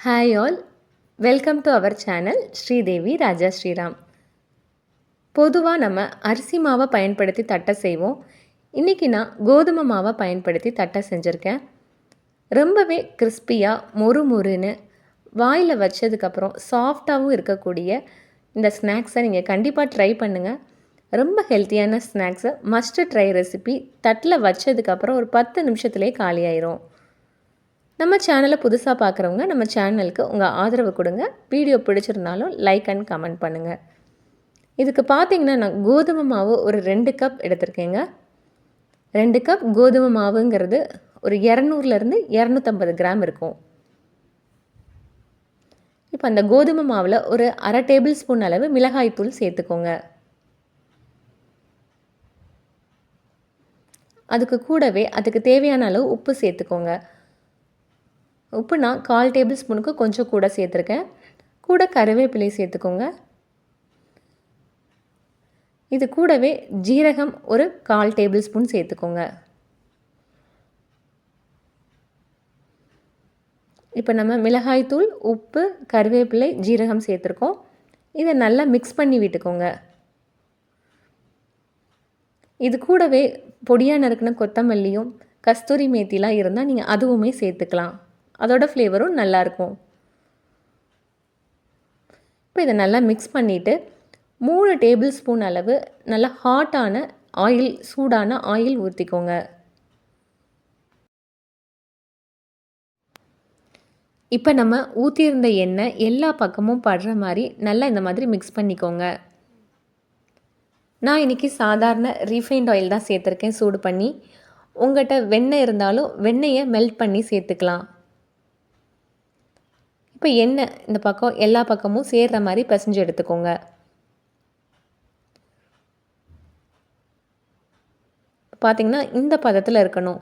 Hi all, welcome to our channel Sridevi Raja Sriram. பொதுவாக நம்ம அரிசி மாவை பயன்படுத்தி தட்டை செய்வோம். இன்றைக்கி நான் கோதுமை மாவை பயன்படுத்தி தட்டை செஞ்சுருக்கேன். ரொம்பவே கிறிஸ்பியாக மொறு மொறுன்னு வாயில் வச்சதுக்கப்புறம் சாஃப்டாகவும் இருக்கக்கூடிய இந்த ஸ்நாக்ஸை நீங்கள் கண்டிப்பாக ட்ரை பண்ணுங்கள். ரொம்ப ஹெல்த்தியான ஸ்நாக்ஸை மஸ்ட் ட்ரை ரெசிபி. தட்டில் வச்சதுக்கப்புறம் ஒரு 10 நிமிஷத்துலேயே காலியாயிரும். நம்ம சேனலை புதுசாக பார்க்குறவங்க நம்ம சேனலுக்கு உங்கள் ஆதரவு கொடுங்க. வீடியோ பிடிச்சிருந்தாலும் லைக் அண்ட் கமெண்ட் பண்ணுங்கள். இதுக்கு பார்த்தீங்கன்னா நான் கோதுமை மாவு ஒரு 2 கப் எடுத்திருக்கேங்க. 2 கப் கோதுமை மாவுங்கிறது ஒரு 200லேருந்து 250 கிராம் இருக்கும். இப்போ அந்த கோதுமை மாவில் ஒரு 1/2 டேபிள் ஸ்பூன் அளவு மிளகாய்த்தூள் சேர்த்துக்கோங்க. அதுக்கு கூடவே அதுக்கு தேவையான அளவு உப்பு சேர்த்துக்கோங்க. உப்பு நான் 1/4 டேபிள் ஸ்பூனுக்கு கொஞ்சம் கூட சேர்த்துருக்கேன். கூட கருவேப்பிலை சேர்த்துக்கோங்க. இது கூடவே ஜீரகம் ஒரு 1/4 டேபிள் ஸ்பூன் சேர்த்துக்கோங்க. இப்போ நம்ம மிளகாய்த்தூள், உப்பு, கருவேப்பிலை, ஜீரகம் சேர்த்துருக்கோம். இதை நல்லா மிக்ஸ் பண்ணி விட்டுக்கோங்க. இது கூடவே பொடியாக நறுக்கின கொத்தமல்லியும் கஸ்தூரி மேத்திலாம் இருந்தால் நீங்கள் அதுவுமே சேர்த்துக்கலாம். அதோட ஃப்ளேவரும் நல்லாயிருக்கும். இப்போ இதை நல்லா மிக்ஸ் பண்ணிவிட்டு 3 டேபிள் ஸ்பூன் அளவு நல்லா ஹாட்டான ஆயில், சூடான ஆயில் ஊற்றிக்கோங்க. இப்போ நம்ம ஊற்றியிருந்த எண்ணெய் எல்லா பக்கமும் படுற மாதிரி நல்லா இந்த மாதிரி மிக்ஸ் பண்ணிக்கோங்க. நான் இன்றைக்கி சாதாரண ரீஃபைண்ட் ஆயில் தான் சேர்த்துருக்கேன் சூடு பண்ணி. உங்கள்கிட்ட வெண்ணெய் இருந்தாலும் வெண்ணெயை மெல்ட் பண்ணி சேர்த்துக்கலாம். இப்போ எண்ணெய் இந்த பக்கம் எல்லா பக்கமும் சேர்கிற மாதிரி பிசைஞ்சு எடுத்துக்கோங்க. பார்த்திங்கன்னா இந்த பதத்தில் இருக்கணும்.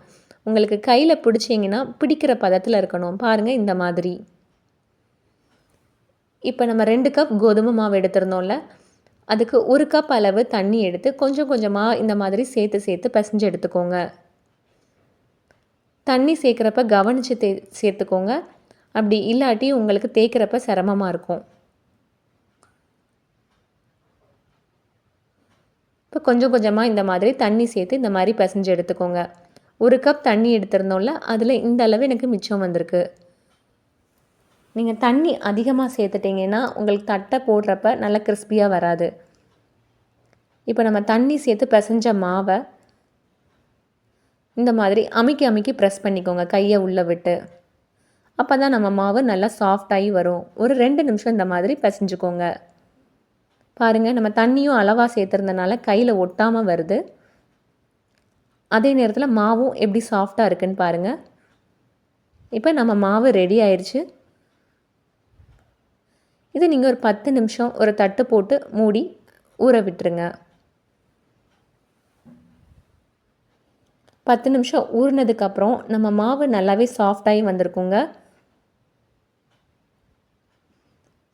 உங்களுக்கு கையில் பிடிச்சிங்கன்னா பிடிக்கிற பதத்தில் இருக்கணும். பாருங்கள் இந்த மாதிரி. இப்போ நம்ம 2 கப் கோதுமை மாவு எடுத்திருந்தோம்ல, அதுக்கு 1 கப் அளவு தண்ணி எடுத்து கொஞ்சம் கொஞ்சமாக இந்த மாதிரி சேர்த்து பிசைஞ்சு எடுத்துக்கோங்க. தண்ணி சேர்க்குறப்ப கவனித்து சேர்த்துக்கோங்க. அப்படி இல்லாட்டி உங்களுக்கு தேய்க்கிறப்ப சிரமமாக இருக்கும். இப்போ கொஞ்சம் கொஞ்சமாக இந்த மாதிரி தண்ணி சேர்த்து இந்த மாதிரி பிசைஞ்சு எடுத்துக்கோங்க. 1 கப் தண்ணி எடுத்திருந்தோம்ல, அதில் இந்த அளவு எனக்கு மிச்சம் வந்திருக்கு. நீங்கள் தண்ணி அதிகமாக சேர்த்துட்டிங்கன்னா உங்களுக்கு தட்டை போடுறப்ப நல்லா கிறிஸ்பியாக வராது. இப்போ நம்ம தண்ணி சேர்த்து பிசைஞ்ச மாவை இந்த மாதிரி அமுக்கி அமுக்கி ப்ரெஸ் பண்ணிக்கோங்க கையை உள்ளே விட்டு. அப்போ தான் நம்ம மாவு நல்லா சாஃப்டாகி வரும். ஒரு 2 நிமிஷம் இந்த மாதிரி பிசைஞ்சுக்கோங்க. பாருங்கள், நம்ம தண்ணியும் அளவாக சேர்த்துருந்தனால கையில் ஒட்டாமல் வருது. அதே நேரத்தில் மாவும் எப்படி சாஃப்டாக இருக்குன்னு பாருங்கள். இப்போ நம்ம மாவு ரெடி ஆயிடுச்சு. இது நீங்கள் ஒரு 10 நிமிஷம் ஒரு தட்டு போட்டு மூடி ஊற விட்டுருங்க. 10 நிமிஷம் ஊறினதுக்கப்புறம் நம்ம மாவு நல்லாவே சாஃப்டாகி வந்திருக்குங்க.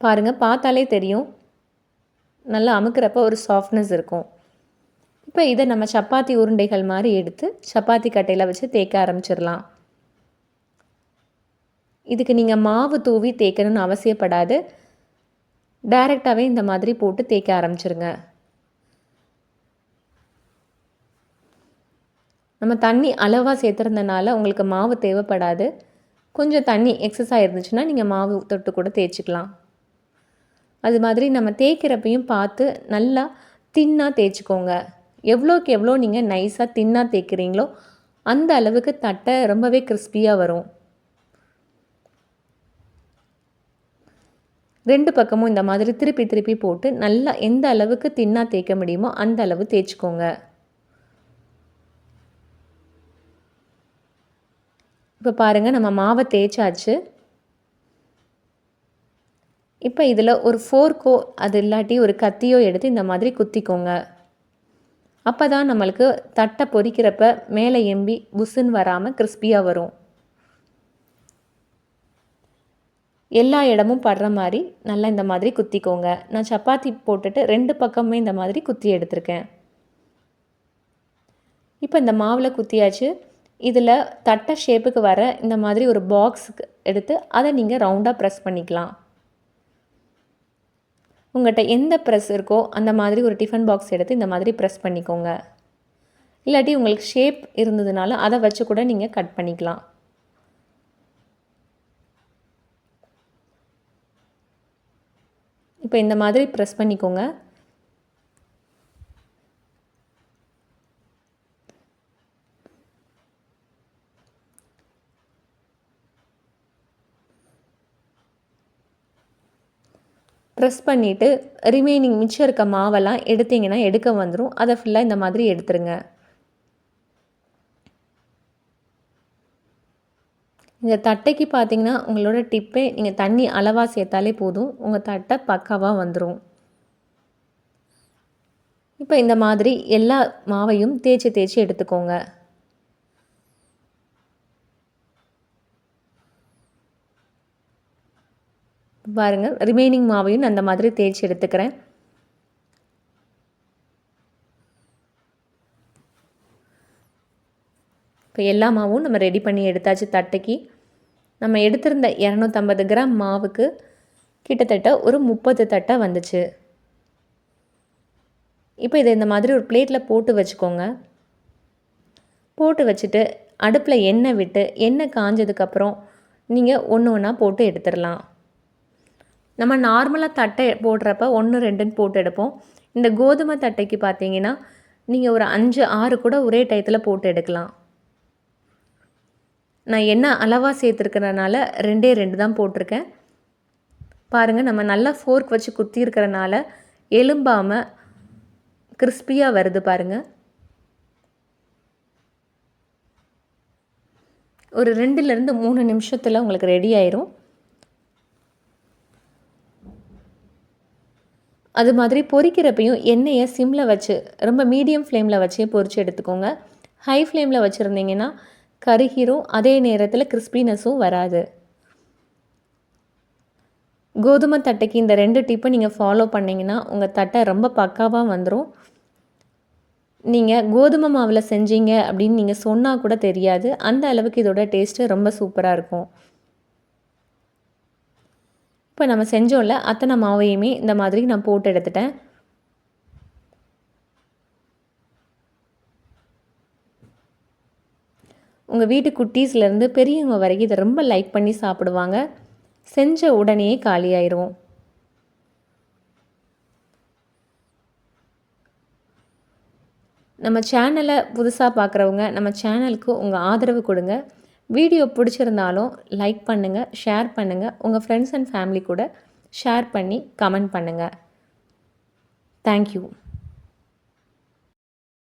பாருங்கள், பார்த்தாலே தெரியும். நல்லா அமுக்கிறப்ப ஒரு சாஃப்ட்னஸ் இருக்கும். இப்போ இதை நம்ம சப்பாத்தி உருண்டைகள் மாதிரி எடுத்து சப்பாத்தி கட்டையில் வச்சு தேய்க்க ஆரம்பிச்சிடலாம். இதுக்கு நீங்கள் மாவு தூவி தேய்க்கணும்னு அவசியப்படாது. டைரெக்டாகவே இந்த மாதிரி போட்டு தேய்க்க ஆரம்பிச்சிருங்க. நம்ம தண்ணி அளவாக சேர்த்துருந்தனால உங்களுக்கு மாவு தேவைப்படாது. கொஞ்சம் தண்ணி எக்ஸஸ் ஆகிருந்துச்சுன்னா நீங்கள் மாவு தொட்டு கூட தேய்ச்சிக்கலாம். அது மாதிரி நம்ம தேய்க்கிறப்பையும் பார்த்து நல்லா தின்னாக தேய்ச்சிக்கோங்க. எவ்வளோக்கு எவ்வளோ நீங்கள் நைஸாக தின்னாக தேய்க்கிறீங்களோ அந்த அளவுக்கு தட்டை ரொம்பவே கிறிஸ்பியாக வரும். 2 பக்கமும் இந்த மாதிரி திருப்பி திருப்பி போட்டு நல்லா எந்த அளவுக்கு தின்னாக தேய்க்க முடியுமோ அந்த அளவு தேய்ச்சிக்கோங்க. இப்போ பாருங்கள், நம்ம மாவை தேய்ச்சாச்சு. இப்போ இதில் ஒரு ஃபோர்க்கோ அது இல்லாட்டி ஒரு கத்தியோ எடுத்து இந்த மாதிரி குத்திக்கோங்க. அப்போ தான் நம்மளுக்கு தட்டை பொரிக்கிறப்ப மேலே எம்பி புசுன்னு வராமல் கிறிஸ்பியாக வரும். எல்லா இடமும் படுற மாதிரி நல்லா இந்த மாதிரி குத்திக்கோங்க. நான் சப்பாத்தி போட்டுட்டு 2 பக்கமுமே இந்த மாதிரி குத்தி எடுத்திருக்கேன். இப்போ இந்த மாவில் குத்தியாச்சு. இதில் தட்டை ஷேப்புக்கு வர இந்த மாதிரி ஒரு பாக்ஸுக்கு எடுத்து அதை நீங்கள் ரவுண்டாக ப்ரெஸ் பண்ணிக்கலாம். உங்கள்கிட்ட எந்த ப்ரெஸ் இருக்கோ அந்த மாதிரி ஒரு டிஃபன் பாக்ஸ் எடுத்து இந்த மாதிரி ப்ரெஸ் பண்ணிக்கோங்க. இல்லாட்டி உங்களுக்கு ஷேப் இருந்ததுனால அதை வச்சு கூட நீங்கள் கட் பண்ணிக்கலாம். இப்போ இந்த மாதிரி ப்ரெஸ் பண்ணிக்கோங்க. ப்ரெஸ் பண்ணிவிட்டு ரிமைனிங் மிச்சம் இருக்க மாவெல்லாம் எடுத்திங்கன்னா எடுக்க வந்துடும். அதை ஃபுல்லாக இந்த மாதிரி எடுத்துருங்க. இந்த தட்டைக்கு பார்த்தீங்கன்னா உங்களோட டிப்பே நீங்கள் தண்ணி அளவாக சேர்த்தாலே போதும், உங்கள் தட்டை பக்காவாக வந்துடும். இப்போ இந்த மாதிரி எல்லா மாவையும் தேய்ச்சி எடுத்துக்கோங்க. பாருங்கள், ரிமைனிங் மாவையும் நான் அந்த மாதிரி தேய்ச்சி எடுத்துக்கிறேன். இப்போ எல்லா மாவும் நம்ம ரெடி பண்ணி எடுத்தாச்சு. தட்டைக்கு நம்ம எடுத்திருந்த 250 கிராம் மாவுக்கு கிட்டத்தட்ட ஒரு 30 தட்டை வந்துச்சு. இப்போ இதை இந்த மாதிரி ஒரு பிளேட்டில் போட்டு வச்சுக்கோங்க. போட்டு வச்சுட்டு அடுப்பில் எண்ணெய் விட்டு எண்ணெய் காஞ்சதுக்கப்புறம் நீங்கள் ஒன்று ஒன்றா போட்டு எடுத்துடலாம். நம்ம நார்மலாக தட்டை போடுறப்ப 1, 2ன்னு போட்டு எடுப்போம். இந்த கோதுமை தட்டைக்கு பார்த்தீங்கன்னா நீங்கள் ஒரு 5, 6 கூட ஒரே டயத்தில் போட்டு எடுக்கலாம். நான் எண்ணெய் அளவாக சேர்த்துருக்கிறனால 2 தான் போட்டிருக்கேன். பாருங்கள், நம்ம நல்லா ஃபோர்க் வச்சு குத்தி இருக்கிறனால எலும்பாமல் கிறிஸ்பியாக வருது பாருங்கள். ஒரு 2லேருந்து 3 நிமிஷத்தில் உங்களுக்கு ரெடி ஆயிரும். அது மாதிரி பொரிக்கிறப்பையும் எண்ணெயை சிம்மில் வச்சு ரொம்ப மீடியம் ஃப்ளேமில் வச்சே பொரித்து எடுத்துக்கோங்க. ஹை ஃப்ளேமில் வச்சுருந்தீங்கன்னா கருகிரும், அதே நேரத்தில் கிறிஸ்பினஸும் வராது. கோதுமை தட்டைக்கு இந்த 2 டிப்பை நீங்கள் ஃபாலோ பண்ணிங்கன்னா உங்கள் தட்டை ரொம்ப பக்காவாக வந்துடும். நீங்கள் கோதுமை மாவில் செஞ்சீங்க அப்படின்னு நீங்கள் சொன்னால் கூட தெரியாது, அந்த அளவுக்கு இதோட டேஸ்ட்டு ரொம்ப சூப்பராக இருக்கும். இப்போ நம்ம செஞ்சோம்ல அத்தனை மாவையுமே இந்த மாதிரி நான் போட்டு எடுத்துட்டேன். உங்கள் வீட்டு குட்டீஸ்லேருந்து பெரியவங்க வரைக்கும் இதை ரொம்ப லைக் பண்ணி சாப்பிடுவாங்க. செஞ்ச உடனே காலியாயிரும். நம்ம சேனலை புதுசாக பார்க்குறவங்க நம்ம சேனலுக்கு உங்கள் ஆதரவு கொடுங்க. வீடியோ பிடிச்சிருந்தாலும் லைக் பண்ணுங்கள், ஷேர் பண்ணுங்கள், உங்கள் ஃப்ரெண்ட்ஸ் அண்ட் ஃபேமிலி கூட ஷேர் பண்ணி கமெண்ட் பண்ணுங்கள். தேங்க்யூ.